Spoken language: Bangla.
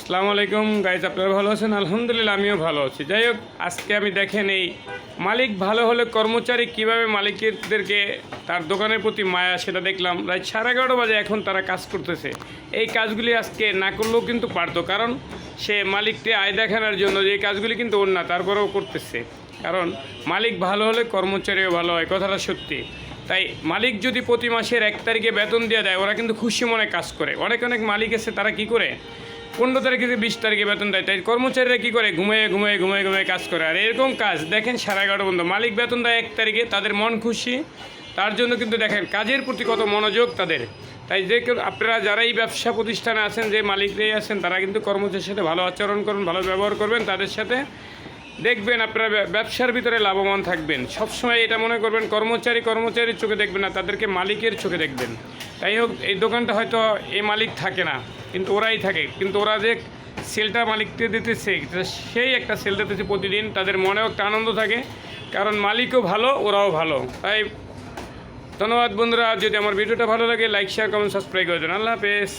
আসসালামু আলাইকুম গাইজ, আপনারা ভালো আছেন? আলহামদুলিল্লাহ আমিও ভালো আছি। যাই হোক, আজকে আমি দেখেন এই মালিক ভালো হলে কর্মচারী কিভাবে মালিকদেরকে তার দোকানের প্রতি মায়া, সেটা দেখলাম। রাত 11:30 বাজে এখন তারা কাজ করতেছে। এই কাজগুলি আজকে না করলেও কিন্তু পারতো, কারণ সে মালিককে আয় দেখানোর জন্য যে কাজগুলি কিন্তু ওর না, তারপরেও করতেছে। কারণ মালিক ভালো হলে কর্মচারীও ভালো হয়, কথাটা সত্যি। তাই মালিক যদি প্রতি মাসের 1 তারিখে বেতন দিয়ে দেয়, ওরা কিন্তু খুশি মনে কাজ করে। অনেক মালিক আছে, তারা কি করে 15 তারিখে 20 তারিখে বেতন দেয়। তাই কর্মচারীরা কী করে, ঘুমিয়ে কাজ করে। আর এরকম কাজ দেখেন 11:30 পর্যন্ত। মালিক বেতন দেয় 1 তারিখে, তাদের মন খুশি, তার জন্য কিন্তু দেখেন কাজের প্রতি কত মনোযোগ তাদের। তাই যে আপনারা যারা এই ব্যবসা প্রতিষ্ঠানে আছেন, যে মালিকরাই আছেন, তারা কিন্তু কর্মচারীর সাথে ভালো আচরণ করবেন, ভালো ব্যবহার করবেন তাদের সাথে। দেখবেন আপনারা ব্যবসার ভিতরে লাভবান থাকবেন। সবসময় এটা মনে করবেন কর্মচারীর চোখে দেখবেন না, তাদেরকে মালিকের চোখে দেখবেন। তাই হোক, এই দোকানটা হয়তো এই মালিক থাকে না, কিন্তু ওরাই থাকে। কিন্তু ওরা যে সেলটা মালিককে দিতেছে, সেই একটা সেল দিতেছে প্রতিদিন, তাদের মনেও একটা আনন্দ থাকে, কারণ মালিকও ভালো, ওরাও ভালো। তাই ধন্যবাদ বন্ধুরা। যদি আমার ভিডিওটা ভালো লাগে, লাইক, শেয়ার, কমেন্ট, সাবস্ক্রাইব করে দেন। আল্লাহ হাফেজ।